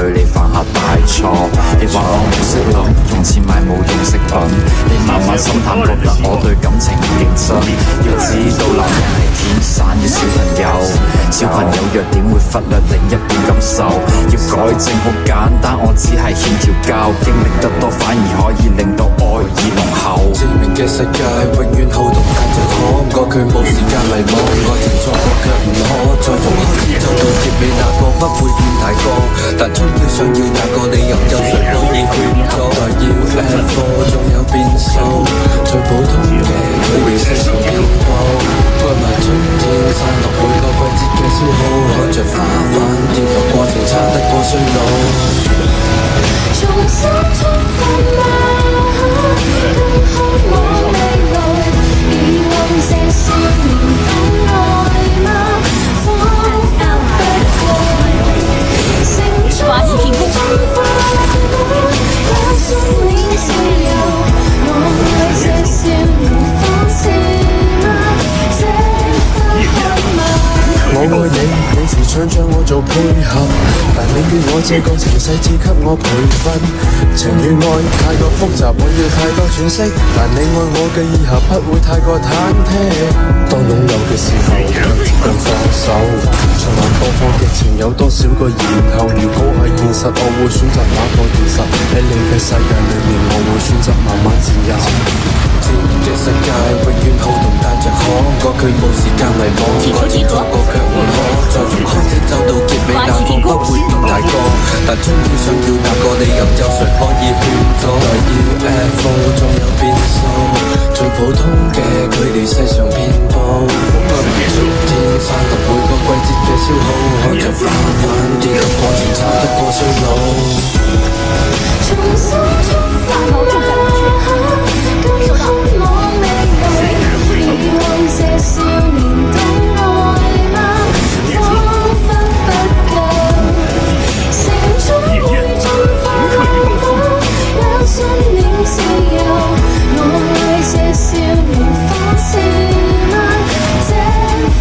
對你犯下大錯。你話我冇識諗，用錢買冇用飾品。你慢慢心淡，覺得我對感情唔認真。要知道男人係天生嘅小朋友，小朋友弱點會忽略另一半感受。要改正好簡單，我只係欠調教，經歷得多反而可以令到愛意濃厚。致命嘅世界永遠好動帶着可愛，佢冇時間迷惘，愛情錯過卻唔可再從開始走到結尾，那個不會變大個，但終要想要那個理由，有誰可以勸阻？來要 F4 仲有變數，最普通嘅佢哋世上遍佈，歸埋春天散落每個季節嘅消耗，看着花瓣跌落過程差得過衰老。重新出發嗎？更渴望未來，以往這少年懂愛嗎？彷彿不過成長進化，也信念自由。我愛這少年方式嗎？這分開嗎？我愛你，你時常將我做配合，但你願我這個情細緻給我培訓。情與愛太過複雜，我要太多詮釋，但你愛我嘅以後不會太過忐忑。當擁有嘅時候，又接近放手。循環播放劇情有多少個然後？如果係現實，我會選擇打破現實。喺你嘅世界裏面，我會選擇慢慢佔有。致命嘅世界永遠好動帶着可愛，佢冇時間迷惘，愛情錯過卻唔可再從開始走到結尾，那個不會變大個，但終於想要那個理由，有誰可以勸阻？來要 F4 總有變數，最普通嘅距離世上遍佈，不如春天散落每個季節嘅消耗，看着花瓣跌落過程差得過衰老。重新出發嗎？更渴望未來，以往這少年懂愛嗎？彷彿不夠，成長會進化嗎？也信念自由。我愛這少年方式嗎？這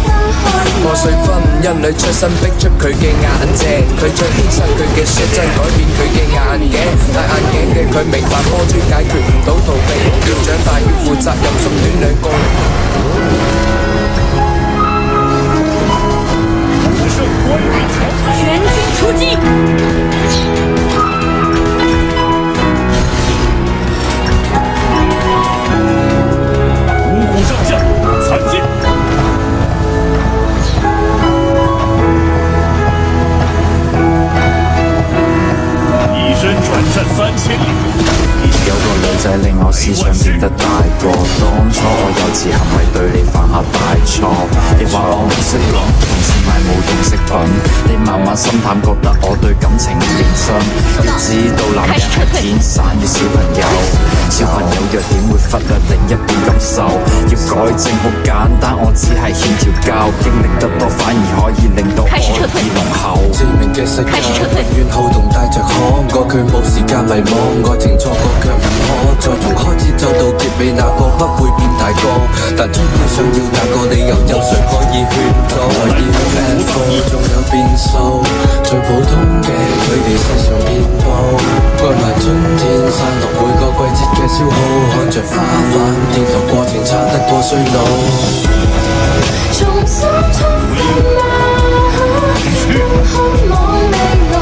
分開嗎？破碎婚姻裏出身逼出佢嘅眼睛，佢將犧牲佢嘅率真改變佢嘅眼鏡，戴眼鏡嘅佢明白魔珠解決唔到逃避，要長大要負責任，縮短兩個。全军出击！五虎上将，参见！以身转战3000里。有個女仔令我思想變得大個，當初我幼稚行為對你犯下大錯。你話我唔識諗，用錢買冇用飾品。你慢慢心淡，覺得我對感情唔認真。要知道男人係天生嘅小朋友，小朋友弱點會忽略另一半感受。要改正好簡單，我只係欠調教，經歷得多反而可以令到愛意濃厚。致命嘅世界永遠好動帶着可愛，佢冇時間迷惘，愛情錯過卻唔可再從開始走到結尾，那個不會變大個，但終於想要那個理由，有誰可以勸阻？來要 F4 總有變數，最普通嘅距離世上遍佈，歸埋春天散落每個季節嘅消耗，看着花瓣跌落過程差得過衰老。重新出發嗎？更渴望未來，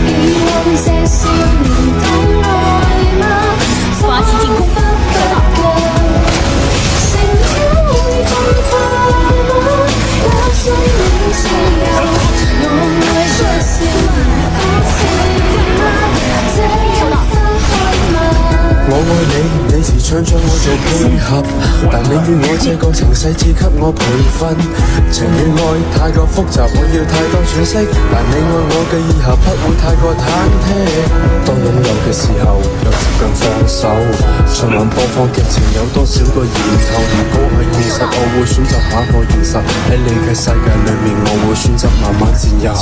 以往這少年懂愛嗎？彷彿不夠，成長會進化嗎？也信念自由。我愛這少年方式嗎？這分開嗎？我愛你，你時常將我做配合，但你與我這個情細緻給我培訓。情與愛太過複雜，我要太多詮釋，但你愛我嘅以後不會太過忐忑。當擁有嘅時候，又接近放手。循環播放劇情有多少個然後？如果係現實，我會選擇打破現實。喺你嘅世界裏面，我會選擇慢慢佔有。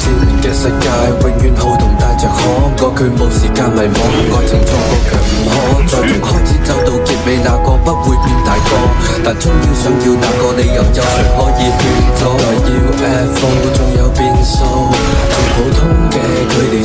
致命嘅世界永遠好動帶着可愛，佢冇時間迷惘，愛情錯過卻唔可再從開始走到結尾，那個不會變大個，但終於想要那個理由，有誰可以勸阻？來要 F4 總有變數，最普通嘅距離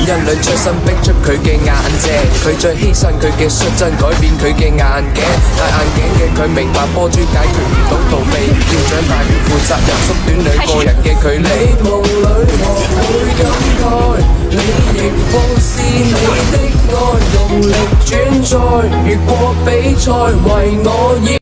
一兩出身逼出佢嘅眼睛，佢再犧牲佢嘅率真，改變佢嘅眼鏡。戴眼鏡嘅佢明白波珠解決唔到逃避，要長大要負責任，縮短兩個人嘅距離。你夢裏學會感慨，你亦放肆你的愛，用力轉載，越過比賽為我。